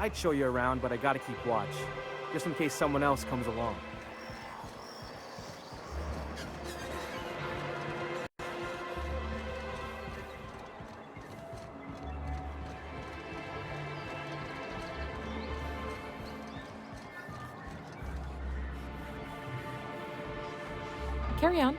Might show you around, but I gotta keep watch. Just in case someone else comes along. Carry on.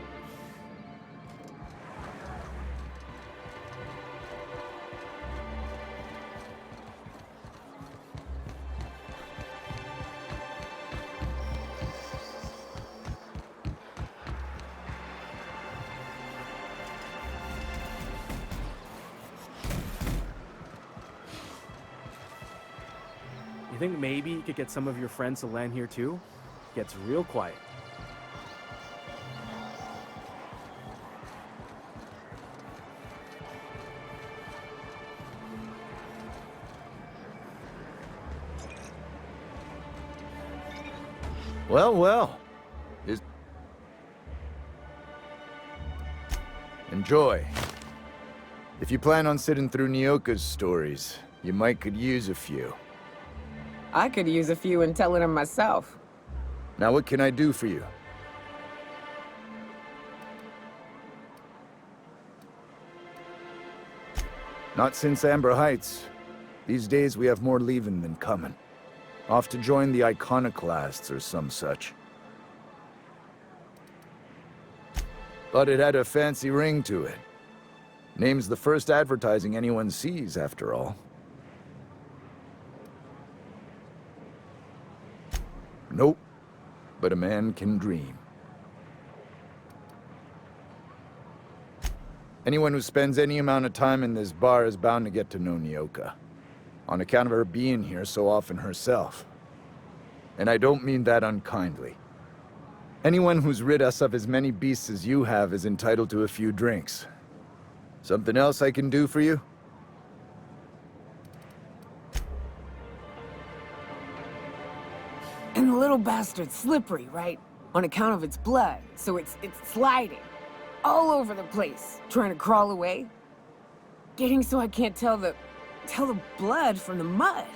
You think maybe you could get some of your friends to land here too? Gets real quiet. Well, well. Enjoy. If you plan on sitting through Nyoka's stories, you might could use a few. I could use a few and telling them myself. Now what can I do for you? Not since Amber Heights. These days we have more leaving than coming. Off to join the Iconoclasts or some such. But it had a fancy ring to it. Name's the first advertising anyone sees, after all. Nope. But a man can dream. Anyone who spends any amount of time in this bar is bound to get to know Nyoka. On account of her being here so often herself. And I don't mean that unkindly. Anyone who's rid us of as many beasts as you have is entitled to a few drinks. Something else I can do for you? And the little bastard's slippery, right? On account of its blood, so it's sliding. All over the place, trying to crawl away. Getting so I can't tell the blood from the mud.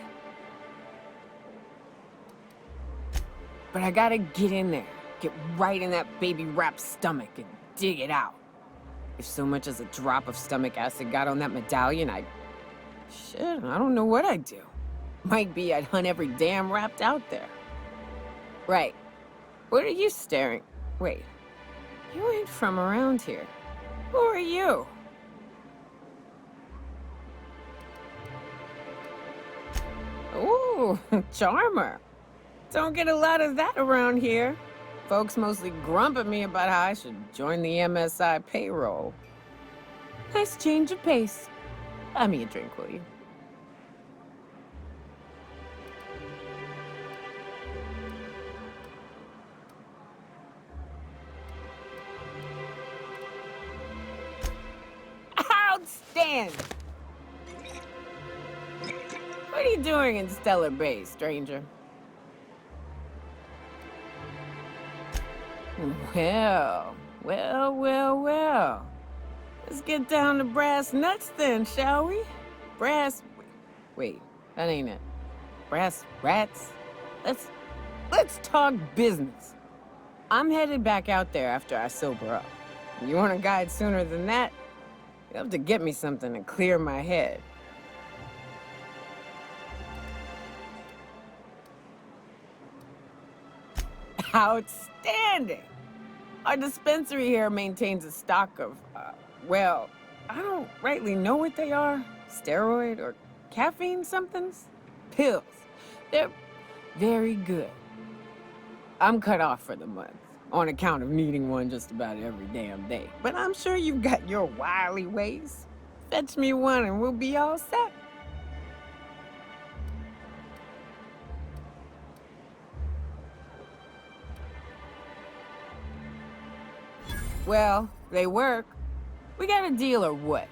But I gotta get in there, get right in that baby rap's stomach and dig it out. If so much as a drop of stomach acid got on that medallion, shit, I don't know what I'd do. Might be I'd hunt every damn rapt out there. Right. What are you staring? Wait. You ain't from around here. Who are you? Ooh, charmer. Don't get a lot of that around here. Folks mostly grump at me about how I should join the MSI payroll. Nice change of pace. Buy me a drink, will you? Outstanding! What are you doing in Stellar Bay, stranger? Well. Let's get down to brass nuts then, shall we? Wait, that ain't it. Brass rats? Let's talk business. I'm headed back out there after I sober up. You want a guide sooner than that? You have to get me something to clear my head. Outstanding! Our dispensary here maintains a stock of, well, I don't rightly know what they are. Steroid or caffeine somethings? Pills. They're very good. I'm cut off for the month, on account of needing one just about every damn day. But I'm sure you've got your wily ways. Fetch me one and we'll be all set. Well, they work. We got a deal or what?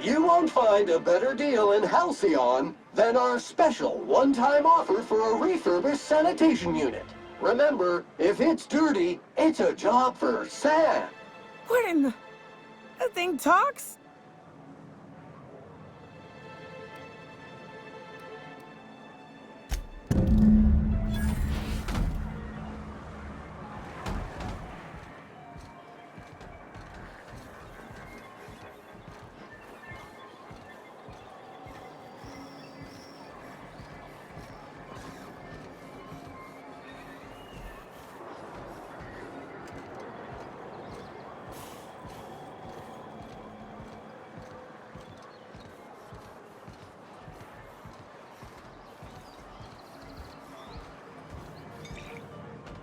You won't find a better deal in Halcyon than our special one-time offer for a refurbished sanitation unit. Remember, if it's dirty, it's a job for Sam. What in the... That thing talks?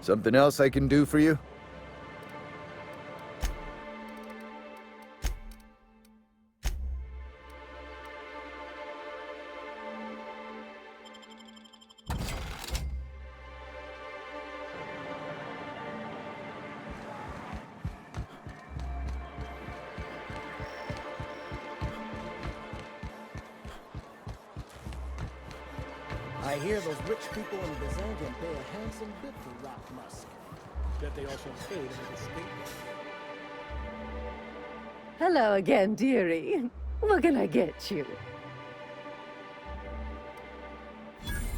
Something else I can do for you? I hear those rich people in Byzantium pay a handsome bit for rock musk. Bet they also paid in the estate. Hello again, dearie. What can I get you?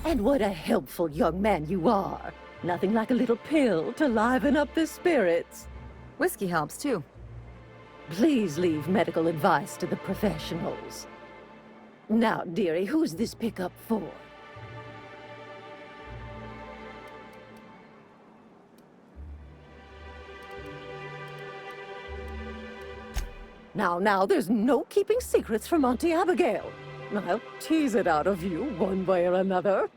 And what a helpful young man you are. Nothing like a little pill to liven up the spirits. Whiskey helps, too. Please leave medical advice to the professionals. Now, dearie, who's this pickup for? Now, there's no keeping secrets from Auntie Abigail. I'll tease it out of you one way or another.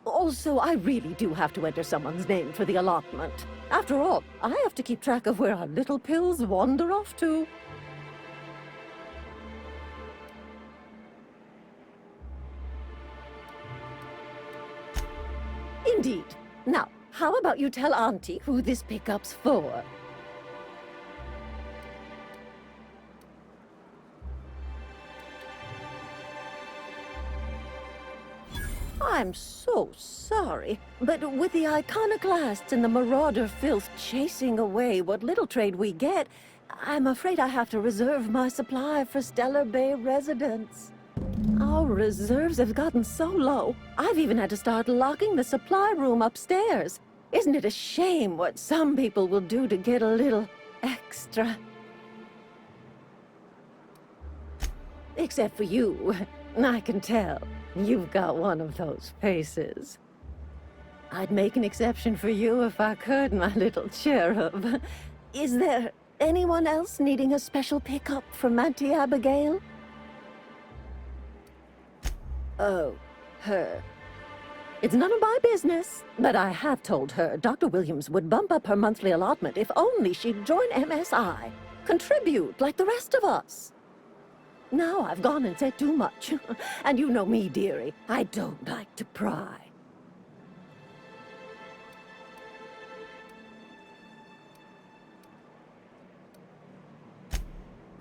Also, I really do have to enter someone's name for the allotment. After all, I have to keep track of where our little pills wander off to. Indeed. Now, how about you tell Auntie who this pickup's for? I'm so sorry, but with the iconoclasts and the marauder filth chasing away what little trade we get, I'm afraid I have to reserve my supply for Stellar Bay residents. Our reserves have gotten so low, I've even had to start locking the supply room upstairs. Isn't it a shame what some people will do to get a little extra? Except for you, I can tell. You've got one of those faces. I'd make an exception for you if I could, my little cherub. Is there anyone else needing a special pickup from Auntie Abigail? Oh, her. It's none of my business, but I have told her Dr. Williams would bump up her monthly allotment if only she'd join MSI. Contribute like the rest of us. Now I've gone and said too much. And you know me, dearie. I don't like to pry.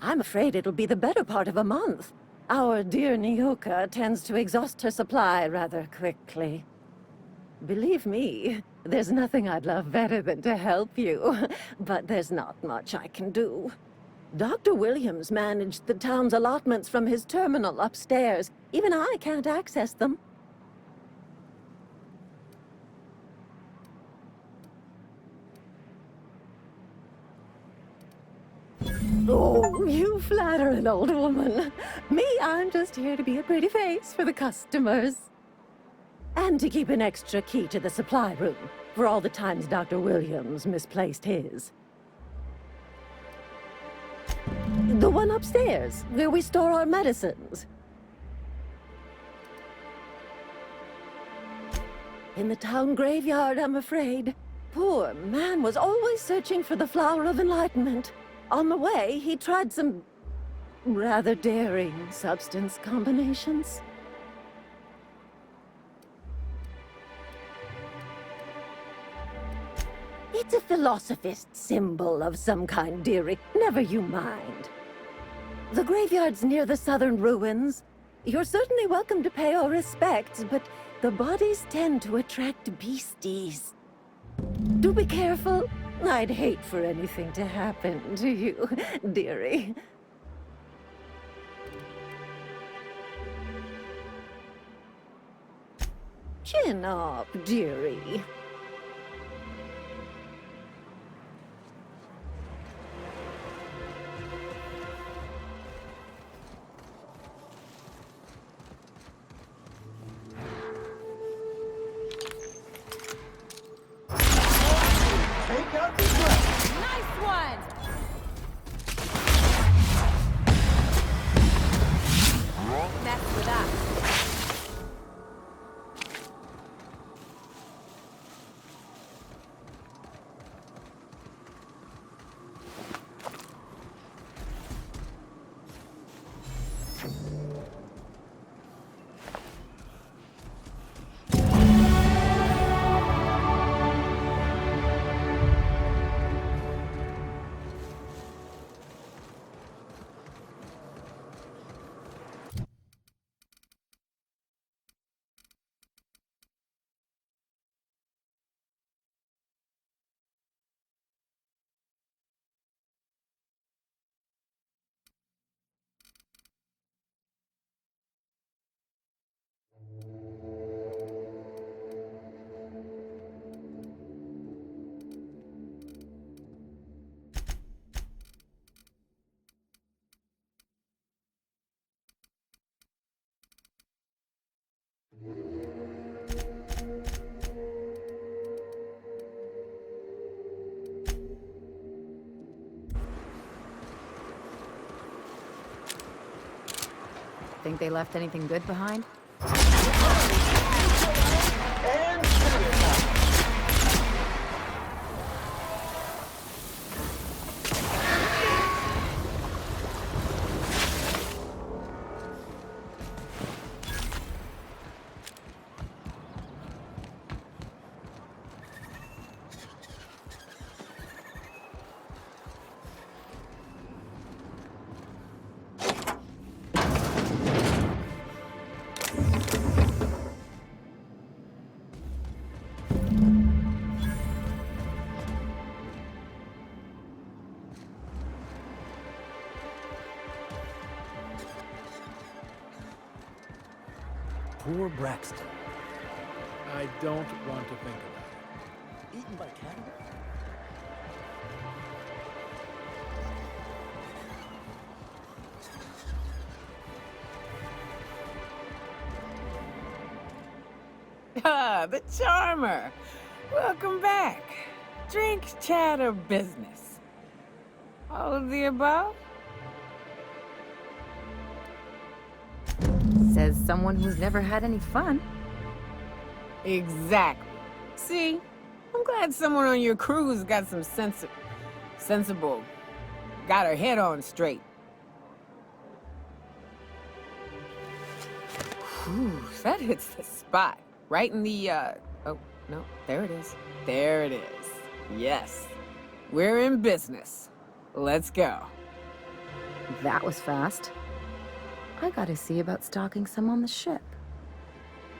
I'm afraid it'll be the better part of a month. Our dear Nyoka tends to exhaust her supply rather quickly. Believe me, there's nothing I'd love better than to help you. But there's not much I can do. Dr. Williams managed the town's allotments from his terminal upstairs. Even I can't access them. Oh, you flatter an old woman. Me, I'm just here to be a pretty face for the customers. And to keep an extra key to the supply room, for all the times Dr. Williams misplaced his. The one upstairs, where we store our medicines. In the town graveyard, I'm afraid. Poor man was always searching for the Flower of Enlightenment. On the way, he tried some rather daring substance combinations. It's a philosophist symbol of some kind, dearie. Never you mind. The graveyard's near the southern ruins. You're certainly welcome to pay our respects, but the bodies tend to attract beasties. Do be careful. I'd hate for anything to happen to you, dearie. Chin up, dearie. Take out the breath. Nice one! Mess with us. Think they left anything good behind? And finish. Poor Braxton. I don't want to think about Eaten by cannibals? Ah, the charmer. Welcome back. Drink, chat, or business? All of the above? Says someone who's never had any fun. Exactly. See? I'm glad someone on your crew's got some sensible. Got her head on straight. Whew, that hits the spot. Right in the, oh, no, there it is. There it is. Yes. We're in business. Let's go. That was fast. I gotta see about stalking some on the ship.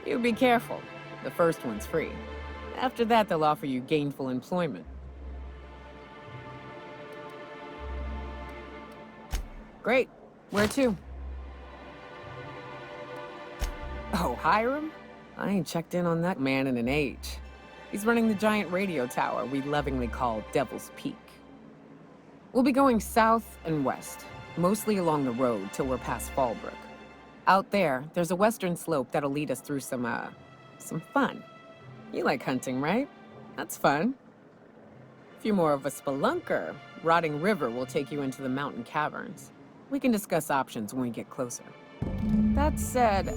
You be careful. The first one's free. After that, they'll offer you gainful employment. Great. Where to? Oh, Hiram? I ain't checked in on that man in an age. He's running the giant radio tower we lovingly call Devil's Peak. We'll be going south and west, mostly along the road till we're past Fallbrook. Out there, there's a western slope that'll lead us through some fun. You like hunting, right? That's fun. If you're more of a spelunker, Rotting River will take you into the mountain caverns. We can discuss options when we get closer. That said,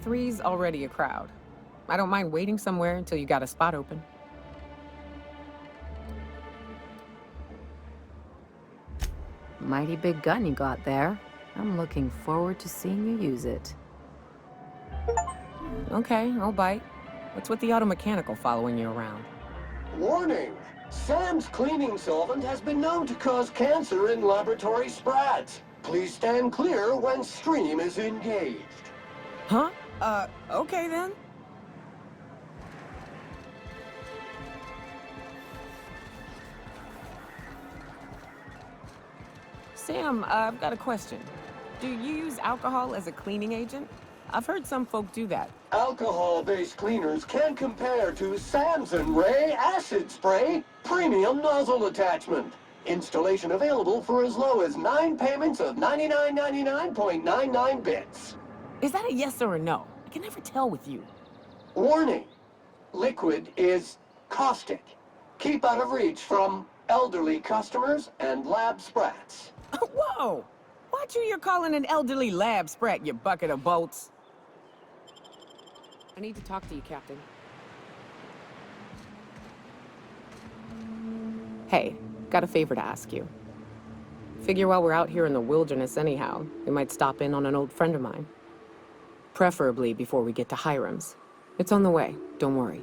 3's already a crowd. I don't mind waiting somewhere until you got a spot open. Mighty big gun you got there. I'm looking forward to seeing you use it. Okay, I'll bite. What's with the auto mechanical following you around? Warning! Sam's cleaning solvent has been known to cause cancer in laboratory sprats. Please stand clear when stream is engaged. Huh? Okay then. Sam, I've got a question. Do you use alcohol as a cleaning agent? I've heard some folk do that. Alcohol-based cleaners can compare to Samson Ray Acid Spray Premium Nozzle Attachment. Installation available for as low as 9 payments of 99.99 bits. Is that a yes or a no? I can never tell with you. Warning! Liquid is caustic. Keep out of reach from elderly customers and lab sprats. Whoa! Watch who you're calling an elderly lab sprat, you bucket of bolts. I need to talk to you, Captain. Hey, got a favor to ask you. Figure while we're out here in the wilderness anyhow, we might stop in on an old friend of mine. Preferably before we get to Hiram's. It's on the way, don't worry.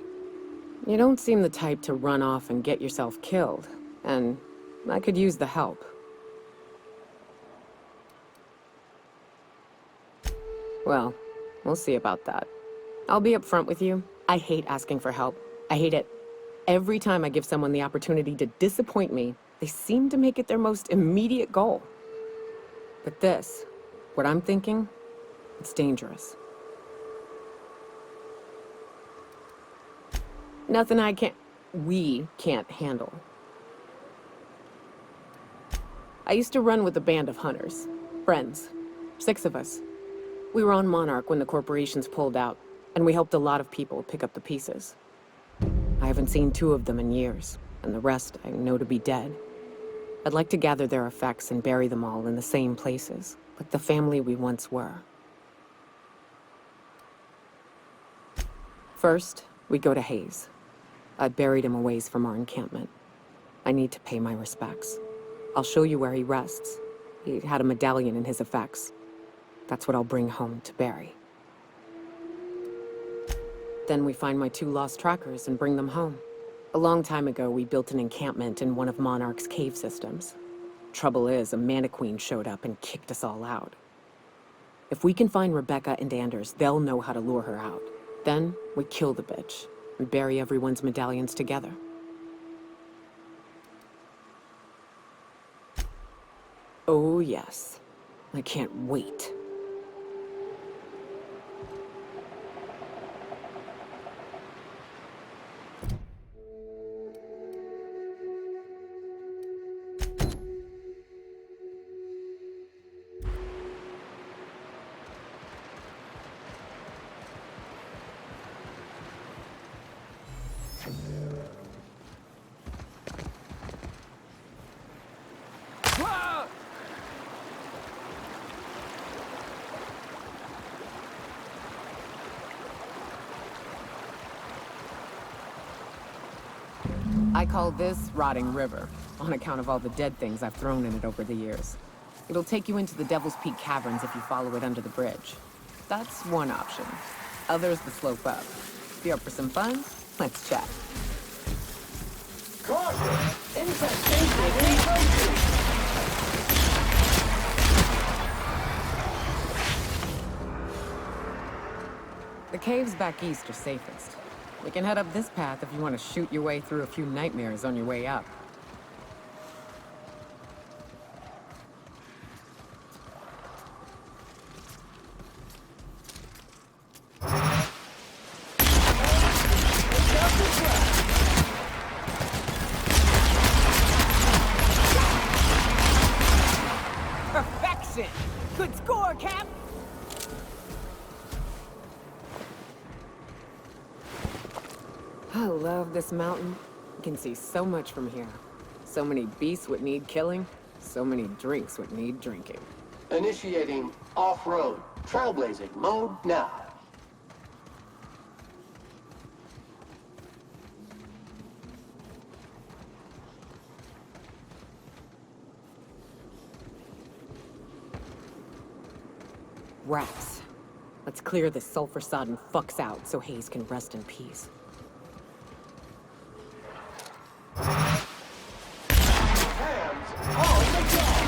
You don't seem the type to run off and get yourself killed, and I could use the help. Well, we'll see about that. I'll be upfront with you. I hate asking for help. I hate it. Every time I give someone the opportunity to disappoint me, they seem to make it their most immediate goal. But this, what I'm thinking, it's dangerous. Nothing we can't handle. I used to run with a band of hunters. Friends. 6 of us. We were on Monarch when the corporations pulled out, and we helped a lot of people pick up the pieces. I haven't seen 2 of them in years, and the rest I know to be dead. I'd like to gather their effects and bury them all in the same places, like the family we once were. First, we go to Hayes. I buried him a ways from our encampment. I need to pay my respects. I'll show you where he rests. He had a medallion in his effects. That's what I'll bring home to Barry. Then we find my 2 lost trackers and bring them home. A long time ago, we built an encampment in one of Monarch's cave systems. Trouble is, a Mantiqueen showed up and kicked us all out. If we can find Rebecca and Anders, they'll know how to lure her out. Then, we kill the bitch and bury everyone's medallions together. Oh yes. I can't wait. I call this Rotting River, on account of all the dead things I've thrown in it over the years. It'll take you into the Devil's Peak Caverns if you follow it under the bridge. That's one option. Other's the slope up. If you're up for some fun, let's chat. Caution! Infestation approaching! The caves back east are safest. We can head up this path if you want to shoot your way through a few nightmares on your way up. Perfection! Good score, Cap! I love this mountain. You can see so much from here. So many beasts would need killing. So many drinks would need drinking. Initiating off-road trailblazing mode now. Rats. Let's clear this sulfur-sodden fucks out so Hayes can rest in peace. Hands on the gun!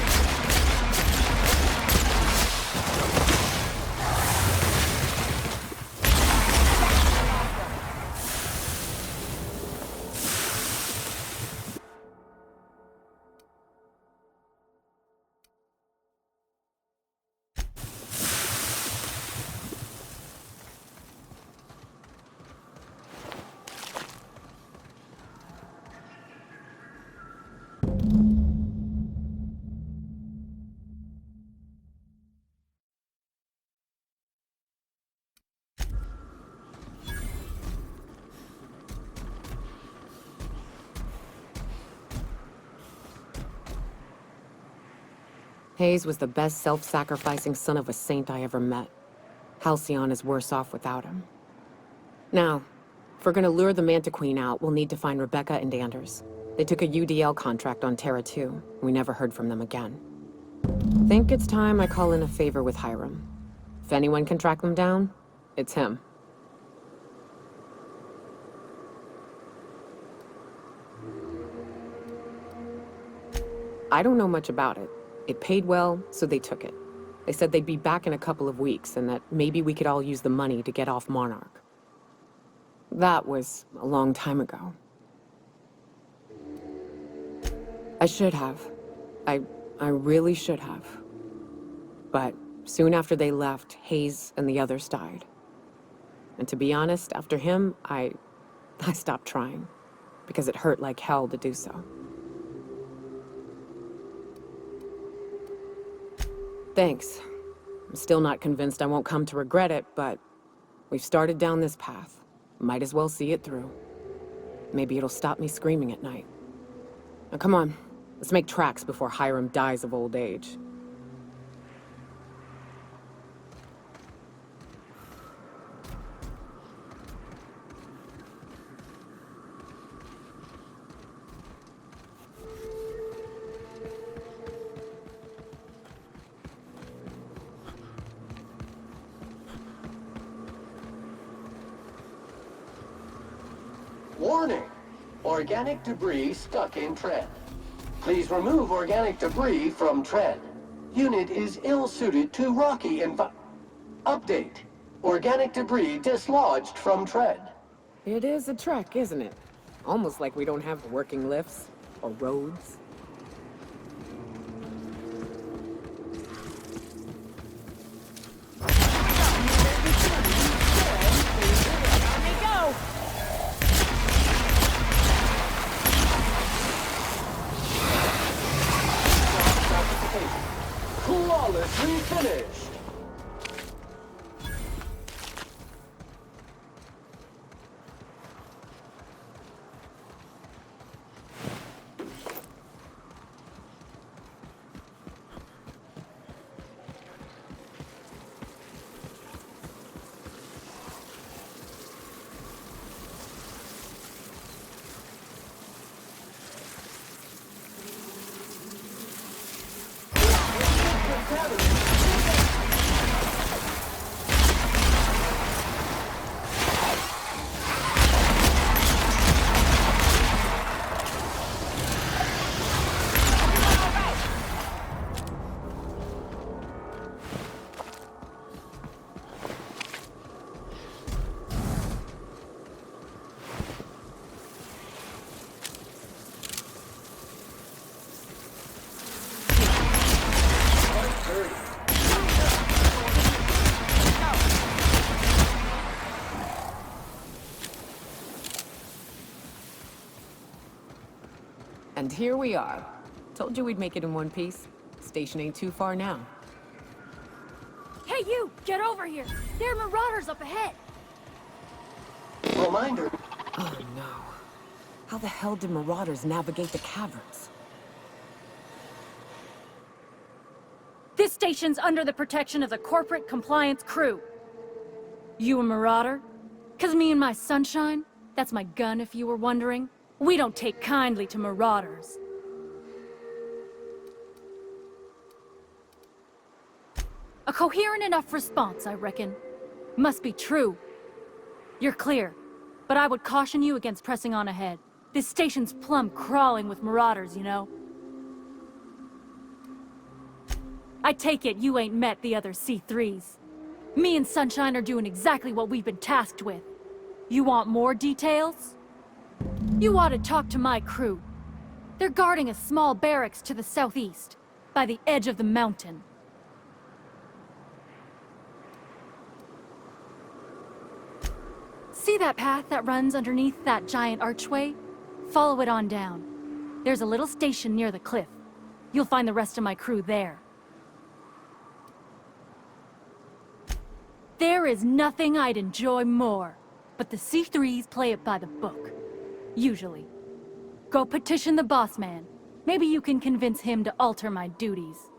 Hayes was the best self-sacrificing son of a saint I ever met. Halcyon is worse off without him. Now, if we're gonna lure the Mantiqueen out, we'll need to find Rebecca and Anders. They took a UDL contract on Terra 2. We never heard from them again. Think it's time I call in a favor with Hiram. If anyone can track them down, it's him. I don't know much about it. It paid well, so they took it. They said they'd be back in a couple of weeks, and that maybe we could all use the money to get off Monarch. That was a long time ago. I should have. I really should have. But soon after they left, Hayes and the others died. And to be honest, after him, I stopped trying. Because it hurt like hell to do so. Thanks. I'm still not convinced I won't come to regret it, but we've started down this path. Might as well see it through. Maybe it'll stop me screaming at night. Now come on, let's make tracks before Hiram dies of old age. Warning! Organic debris stuck in tread. Please remove organic debris from tread. Unit is ill-suited to rocky Update. Organic debris dislodged from tread. It is a trek, isn't it? Almost like we don't have working lifts or roads. Flawlessly finished. And here we are. Told you we'd make it in one piece. Station ain't too far now. Hey, you! Get over here! There are marauders up ahead! Reminder. Oh no. How the hell did marauders navigate the caverns? This station's under the protection of the corporate compliance crew. You a marauder? 'Cause me and my sunshine, that's my gun if you were wondering, we don't take kindly to marauders. A coherent enough response, I reckon. Must be true. You're clear, but I would caution you against pressing on ahead. This station's plumb crawling with marauders, you know. I take it you ain't met the other C3s. Me and Sunshine are doing exactly what we've been tasked with. You want more details? You ought to talk to my crew. They're guarding a small barracks to the southeast, by the edge of the mountain. See that path that runs underneath that giant archway? Follow it on down. There's a little station near the cliff. You'll find the rest of my crew there. There is nothing I'd enjoy more, but the C3s play it by the book. Usually. Go petition the boss man. Maybe you can convince him to alter my duties.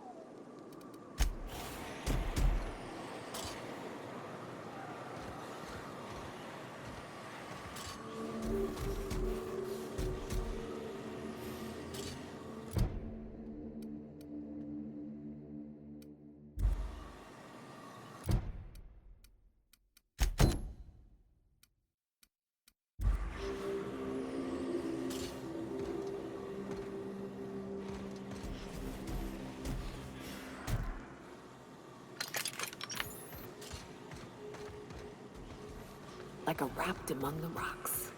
Like a wrapped among the rocks.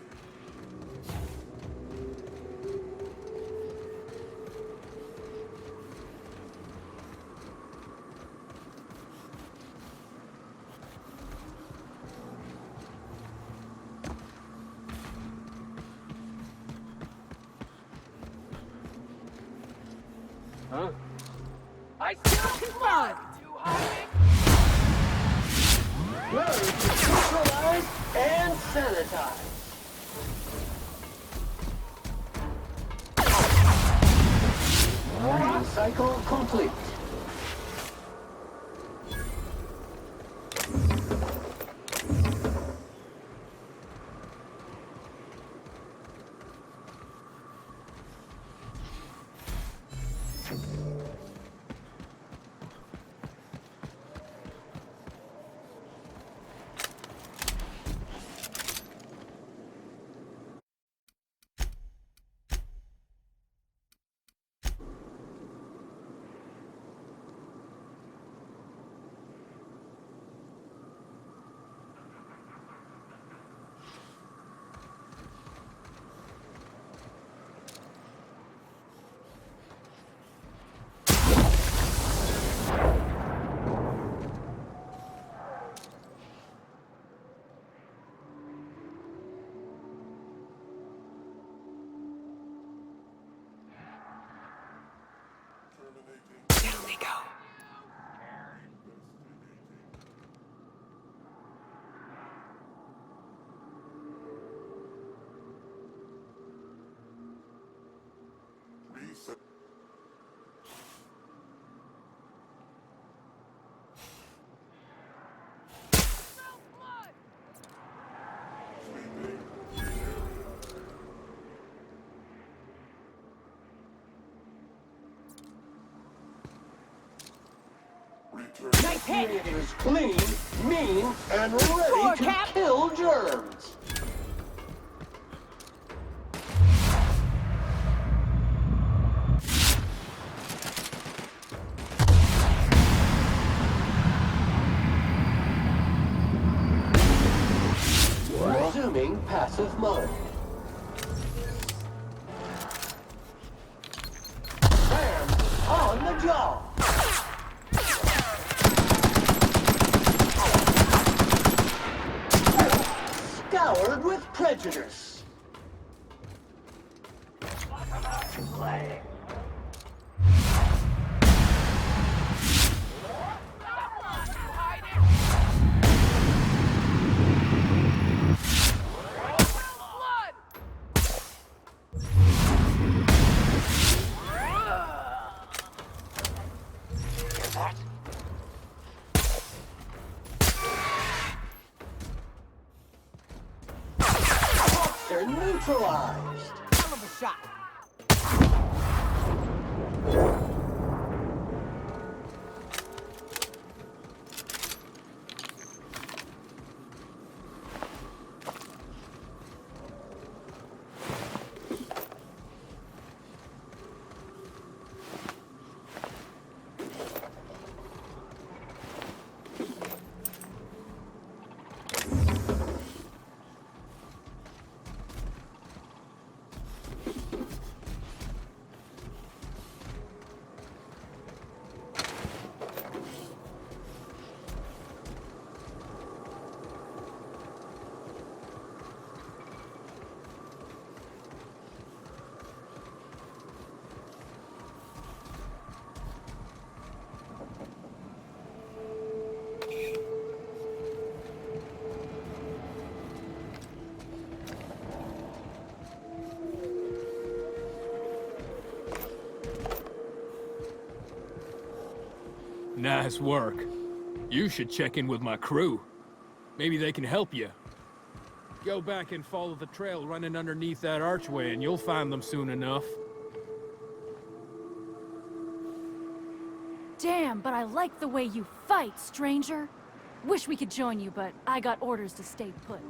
Huh? I still survive! Learn to neutralize and sanitize. Cycle complete. Down they go. This unit is clean, mean, and ready to kill germs. Resuming passive mode. Bam! On the job! Scoured with prejudice. They're neutralized. Hell of a shot. Nice work. You should check in with my crew. Maybe they can help you. Go back and follow the trail running underneath that archway and you'll find them soon enough. Damn, but I like the way you fight, stranger. Wish we could join you, but I got orders to stay put.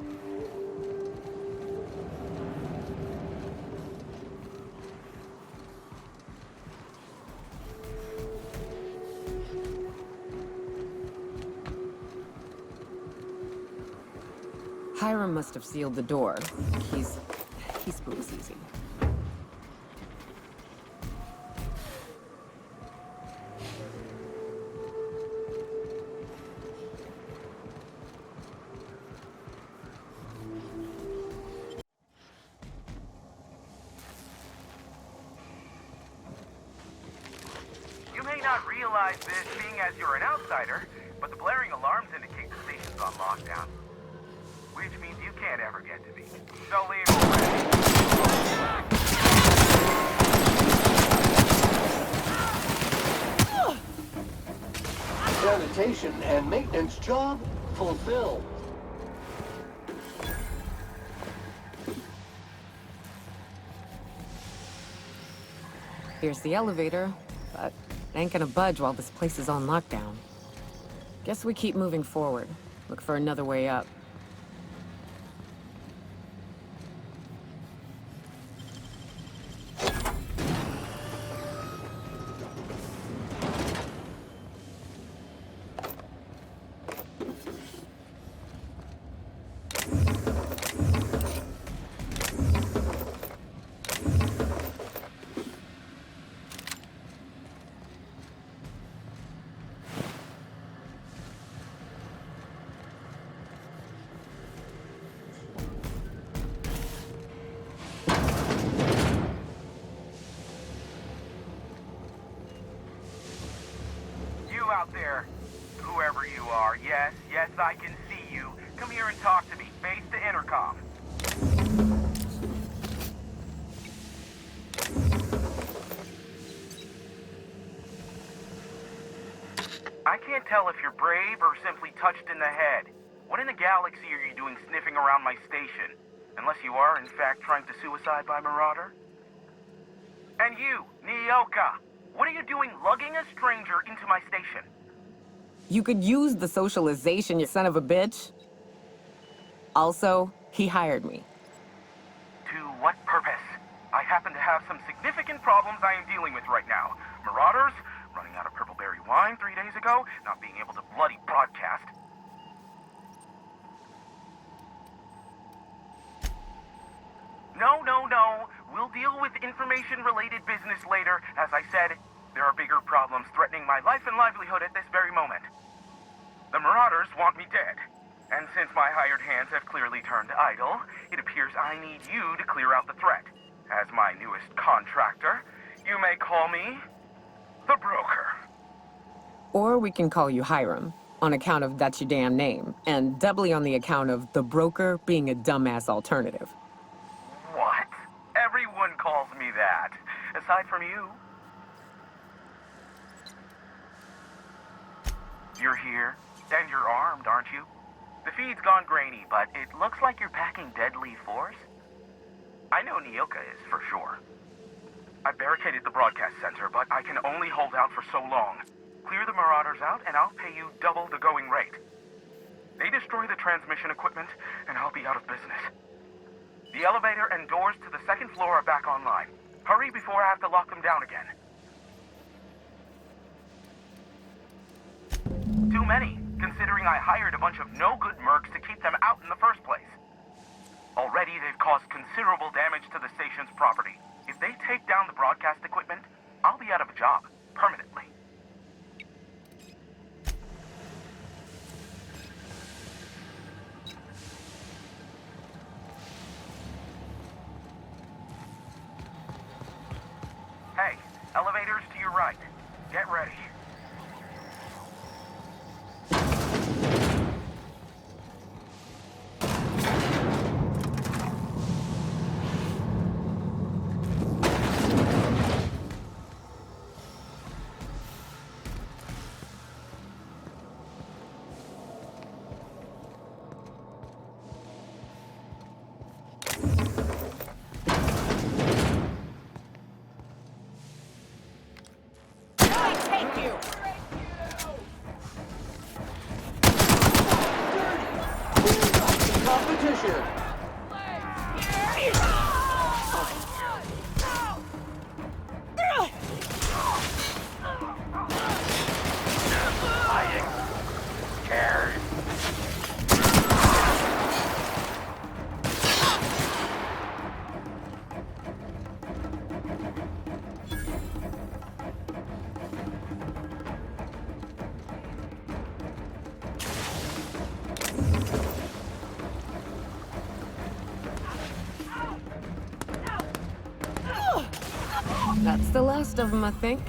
Hiram must have sealed the door. He spooks easy. You may not realize this being as you're an outsider, but the blaring alarms indicate the station's on lockdown. Which means you can't ever get to me. So leave already. Sanitation and maintenance job fulfilled. Here's the elevator, but it ain't gonna budge while this place is on lockdown. Guess we keep moving forward. Look for another way up. are. Yes, yes, I can see you. Come here and talk to me. Face the intercom. I can't tell if you're brave or simply touched in the head. What in the galaxy are you doing sniffing around my station? Unless you are, in fact, trying to suicide by Marauder? And you, Nyoka, what are you doing lugging a stranger into my station? You could use the socialization, you son of a bitch. Also, he hired me. To what purpose? I happen to have some significant problems I am dealing with right now. Marauders, running out of purple berry wine 3 days ago, not being able to bloody broadcast. No. We'll deal with information-related business later. As I said, there are bigger problems threatening my life and livelihood at this very moment. The Marauders want me dead. And since my hired hands have clearly turned idle, it appears I need you to clear out the threat. As my newest contractor, you may call me the Broker. Or we can call you Hiram, on account of that's your damn name, and doubly on the account of the Broker being a dumbass alternative. What? Everyone calls me that. Aside from you. You're here, and you're armed, aren't you? The feed's gone grainy, but it looks like you're packing deadly force. I know Nyoka is, for sure. I barricaded the broadcast center, but I can only hold out for so long. Clear the Marauders out, and I'll pay you double the going rate. They destroy the transmission equipment, and I'll be out of business. The elevator and doors to the second floor are back online. Hurry before I have to lock them down again. Too many, considering I hired a bunch of no-good mercs to keep them out in the first place. Already, they've caused considerable damage to the station's property. If they take down the broadcast equipment, I'll be out of a job, permanently. Hey, elevators to your right. Get ready. Competition. That's the last of them, I think.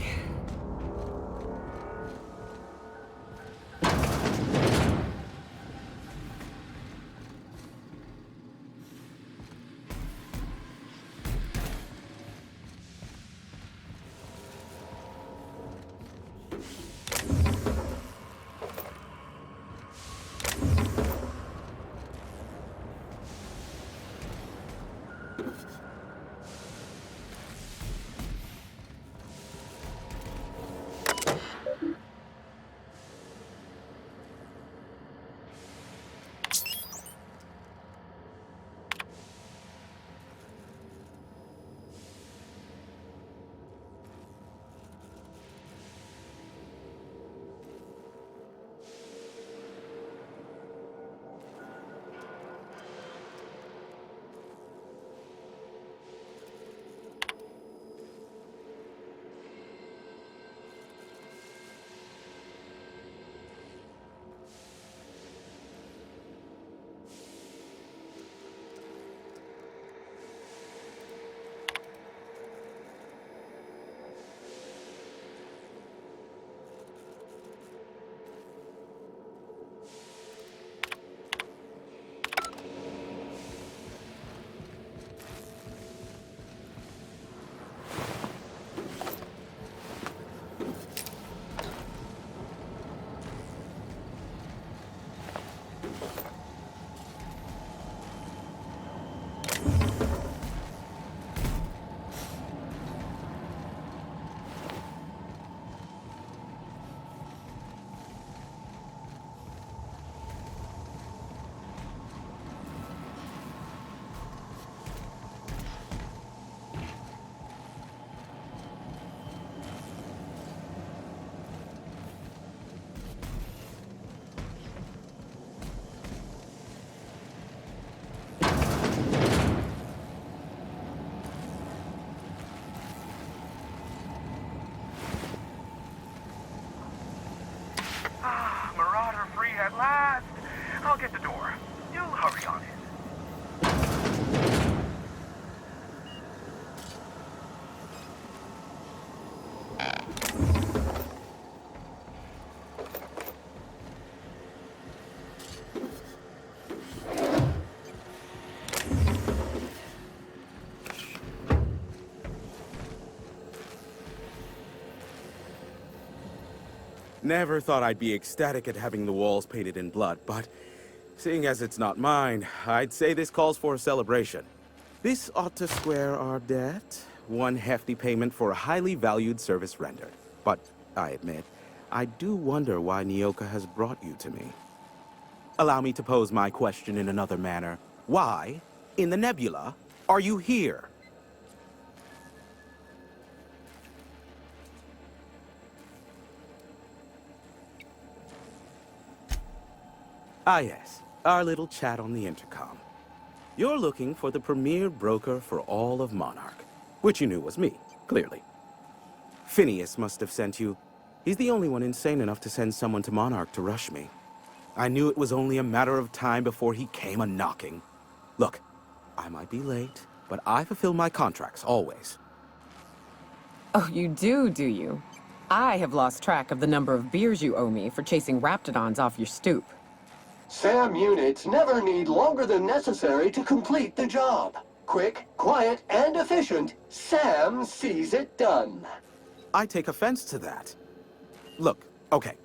Never thought I'd be ecstatic at having the walls painted in blood, but seeing as it's not mine, I'd say this calls for a celebration. This ought to square our debt. One hefty payment for a highly valued service rendered. But, I admit, I do wonder why Nyoka has brought you to me. Allow me to pose my question in another manner. Why, in the nebula, are you here? Ah yes, our little chat on the intercom. You're looking for the premier broker for all of Monarch, which you knew was me, clearly. Phineas must have sent you. He's the only one insane enough to send someone to Monarch to rush me. I knew it was only a matter of time before he came a-knocking. Look, I might be late, but I fulfill my contracts, always. Oh, you do you? I have lost track of the number of beers you owe me for chasing raptidons off your stoop. SAM units never need longer than necessary to complete the job. Quick, quiet, and efficient, SAM sees it done. I take offense to that. Look, okay.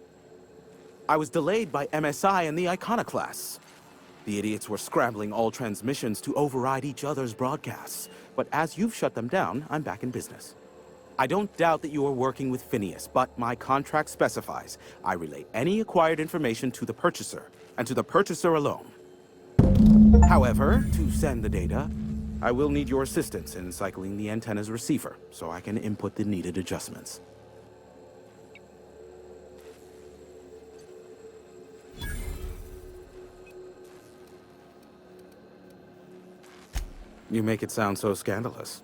I was delayed by MSI and the Iconoclasts. The idiots were scrambling all transmissions to override each other's broadcasts. But as you've shut them down, I'm back in business. I don't doubt that you are working with Phineas, but my contract specifies I relay any acquired information to the purchaser, and to the purchaser alone. However, to send the data, I will need your assistance in cycling the antenna's receiver, so I can input the needed adjustments. You make it sound so scandalous.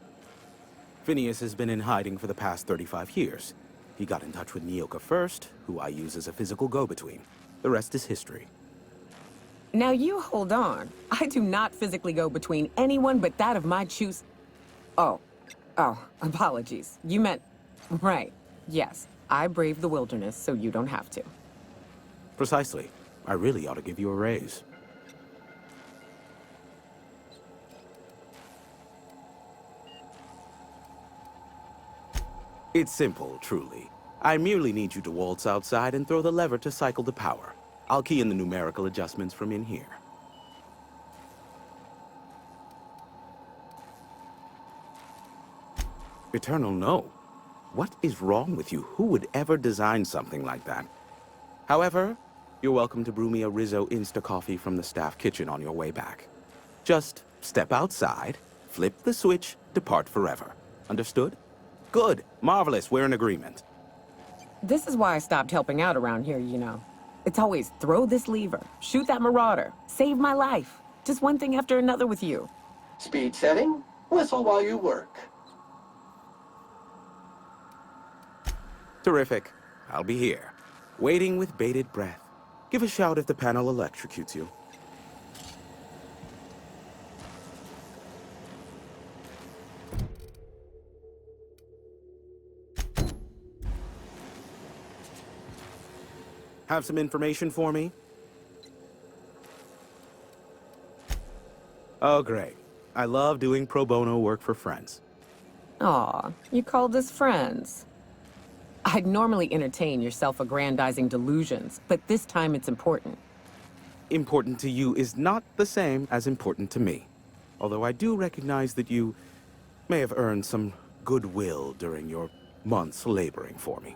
Phineas has been in hiding for the past 35 years. He got in touch with Nyoka first, who I use as a physical go-between. The rest is history. Now you hold on. I do not physically go between anyone but that of my choose. Oh, apologies. You meant, right. Yes, I braved the wilderness so you don't have to. Precisely. I really ought to give you a raise. It's simple, truly. I merely need you to waltz outside and throw the lever to cycle the power. I'll key in the numerical adjustments from in here. Eternal, no. What is wrong with you? Who would ever design something like that? However, you're welcome to brew me a Rizzo Insta-Coffee from the staff kitchen on your way back. Just step outside, flip the switch, depart forever. Understood? Good. Marvelous. We're in agreement. This is why I stopped helping out around here, you know. It's always throw this lever, shoot that marauder, save my life. Just one thing after another with you. Speed setting, whistle while you work. Terrific. I'll be here, waiting with bated breath. Give a shout if the panel electrocutes you. Have some information for me? Oh, great. I love doing pro bono work for friends. Aw, you called us friends. I'd normally entertain your self-aggrandizing delusions, but this time it's important. Important to you is not the same as important to me. Although I do recognize that you may have earned some goodwill during your months laboring for me.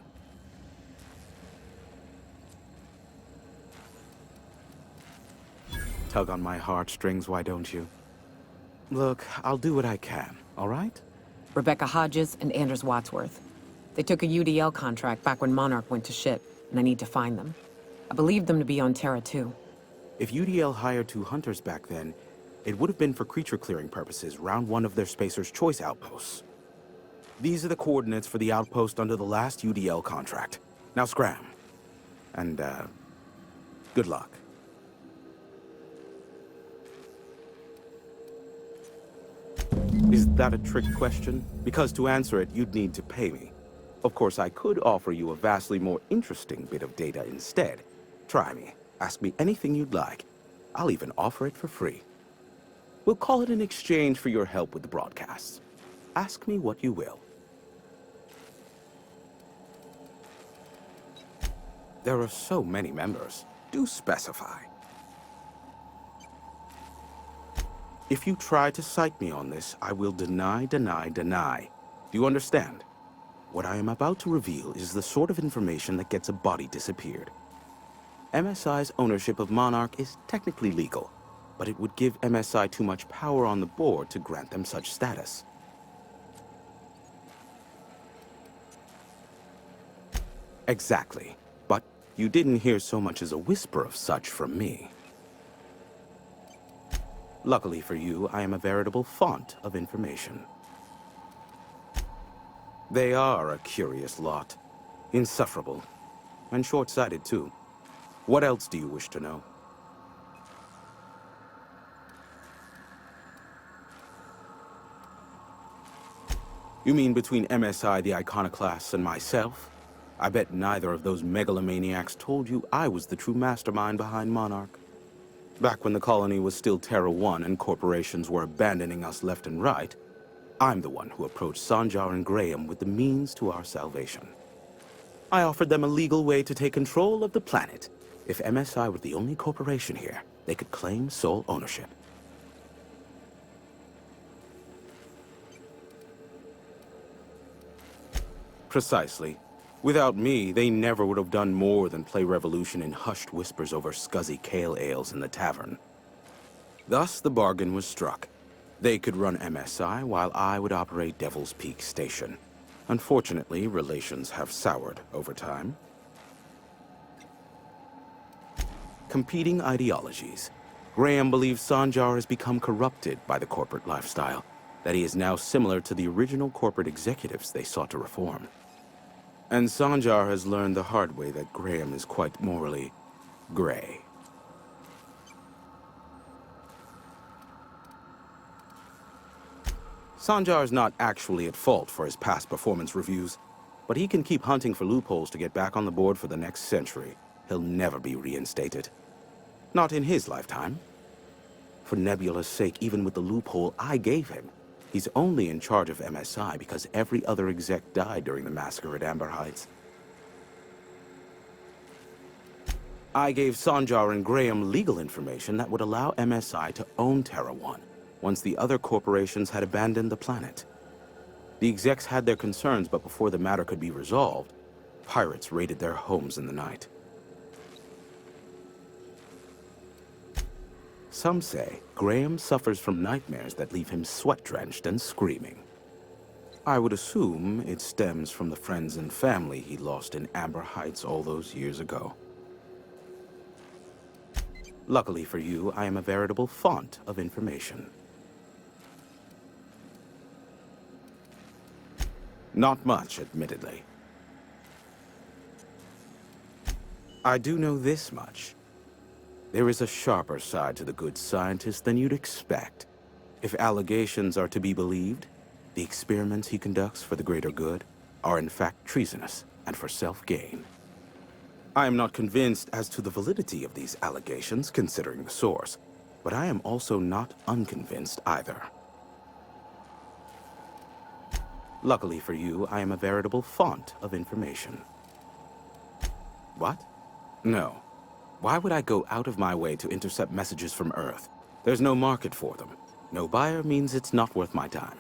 Tug on my heartstrings, why don't you? Look, I'll do what I can, all right? Rebecca Hodges and Anders Wadsworth. They took a UDL contract back when Monarch went to shit, and I need to find them. I believe them to be on Terra too. If UDL hired 2 hunters back then, it would have been for creature clearing purposes round one of their Spacer's Choice outposts. These are the coordinates for the outpost under the last UDL contract. Now scram. And, good luck. Is that a trick question? Because to answer it, you'd need to pay me. Of course, I could offer you a vastly more interesting bit of data instead. Try me. Ask me anything you'd like. I'll even offer it for free. We'll call it an exchange for your help with the broadcasts. Ask me what you will. There are so many members. Do specify. If you try to cite me on this, I will deny, deny, deny. Do you understand? What I am about to reveal is the sort of information that gets a body disappeared. MSI's ownership of Monarch is technically legal, but it would give MSI too much power on the board to grant them such status. Exactly. But you didn't hear so much as a whisper of such from me. Luckily for you, I am a veritable font of information. They are a curious lot. Insufferable. And short-sighted, too. What else do you wish to know? You mean between MSI, the Iconoclasts, and myself? I bet neither of those megalomaniacs told you I was the true mastermind behind Monarch. Back when the colony was still Terra 1 and corporations were abandoning us left and right, I'm the one who approached Sanjar and Graham with the means to our salvation. I offered them a legal way to take control of the planet. If MSI were the only corporation here, they could claim sole ownership. Precisely. Without me, they never would have done more than play Revolution in hushed whispers over scuzzy kale ales in the tavern. Thus, the bargain was struck. They could run MSI while I would operate Devil's Peak Station. Unfortunately, relations have soured over time. Competing ideologies. Graham believes Sanjar has become corrupted by the corporate lifestyle, that he is now similar to the original corporate executives they sought to reform. And Sanjar has learned the hard way that Graham is quite morally gray. Sanjar is not actually at fault for his past performance reviews, but he can keep hunting for loopholes to get back on the board for the next century. He'll never be reinstated. Not in his lifetime. For Nebula's sake, even with the loophole I gave him, he's only in charge of MSI because every other exec died during the massacre at Amber Heights. I gave Sanjar and Graham legal information that would allow MSI to own Terra 1, once the other corporations had abandoned the planet. The execs had their concerns, but before the matter could be resolved, pirates raided their homes in the night. Some say Graham suffers from nightmares that leave him sweat-drenched and screaming. I would assume it stems from the friends and family he lost in Amber Heights all those years ago. Luckily for you, I am a veritable font of information. Not much, admittedly. I do know this much. There is a sharper side to the good scientist than you'd expect. If allegations are to be believed, the experiments he conducts for the greater good are in fact treasonous and for self-gain. I am not convinced as to the validity of these allegations, considering the source, but I am also not unconvinced either. Luckily for you, I am a veritable font of information. What? No. Why would I go out of my way to intercept messages from Earth? There's no market for them. No buyer means it's not worth my time.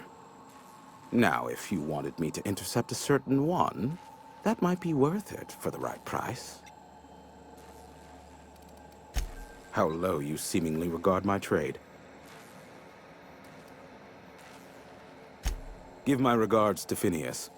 Now, if you wanted me to intercept a certain one, that might be worth it for the right price. How low you seemingly regard my trade. Give my regards to Phineas.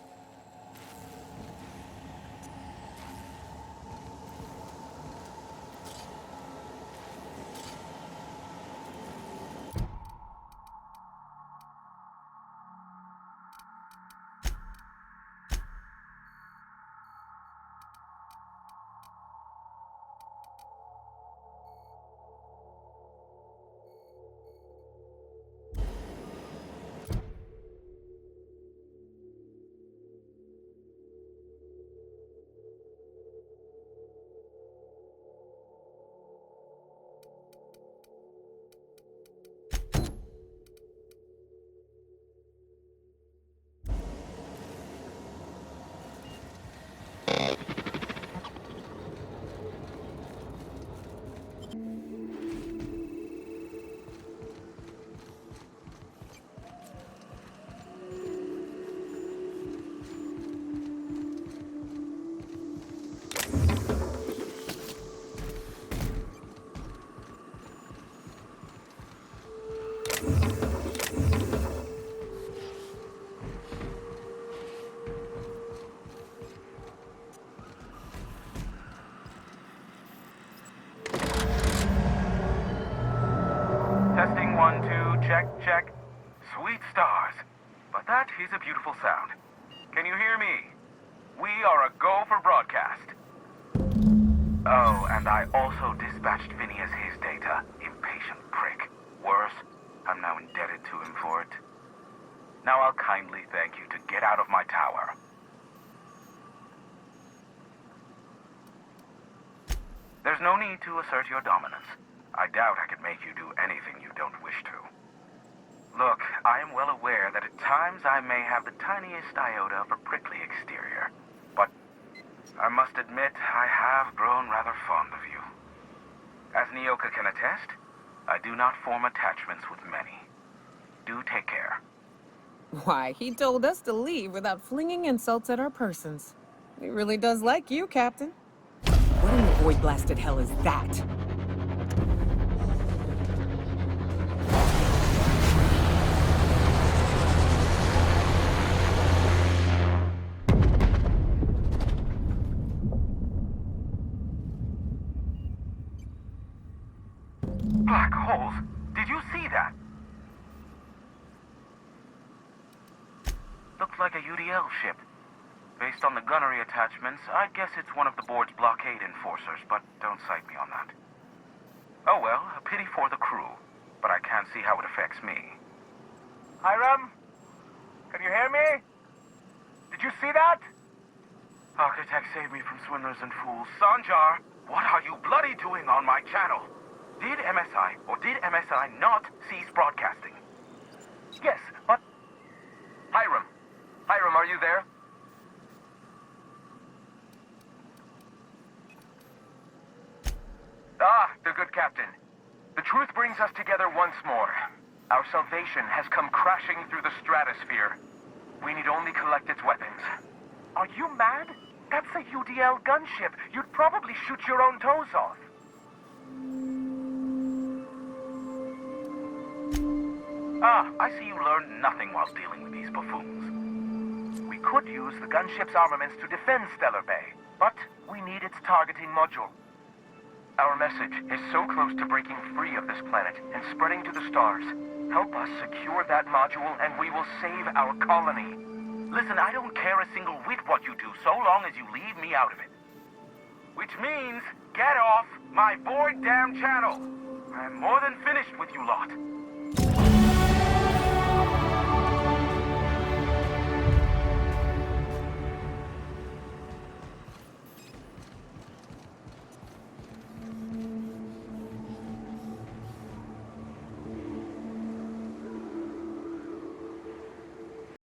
check, check. Sweet stars. But that is a beautiful sound. Can you hear me? We are a go for broadcast. Oh, and I also dispatched Phineas his data. Impatient prick. Worse, I'm now indebted to him for it. Now I'll kindly thank you to get out of my tower. There's no need to assert your dominance. I doubt I could make you do anything you don't wish to. Look, I am well aware that at times I may have the tiniest iota of a prickly exterior, but I must admit I have grown rather fond of you. As Nyoka can attest, I do not form attachments with many. Do take care. Why, he told us to leave without flinging insults at our persons. He really does like you, Captain. What in the void-blasted hell is that? Black holes! Did you see that? Looked like a UDL ship. Based on the gunnery attachments, I'd guess it's one of the board's blockade enforcers, but don't cite me on that. Oh well, a pity for the crew, but I can't see how it affects me. Hiram? Can you hear me? Did you see that? Architect saved me from swindlers and fools. Sanjar, what are you bloody doing on my channel? Did MSI or did MSI not cease broadcasting? Yes, but... Hiram. Hiram, are you there? Ah, the good captain. The truth brings us together once more. Our salvation has come crashing through the stratosphere. We need only collect its weapons. Are you mad? That's a UDL gunship. You'd probably shoot your own toes off. Ah, I see you learned nothing while dealing with these buffoons. We could use the gunship's armaments to defend Stellar Bay, but we need its targeting module. Our message is so close to breaking free of this planet and spreading to the stars. Help us secure that module and we will save our colony. Listen, I don't care a single whit what you do so long as you leave me out of it. Which means, get off my void damn channel. I am more than finished with you lot.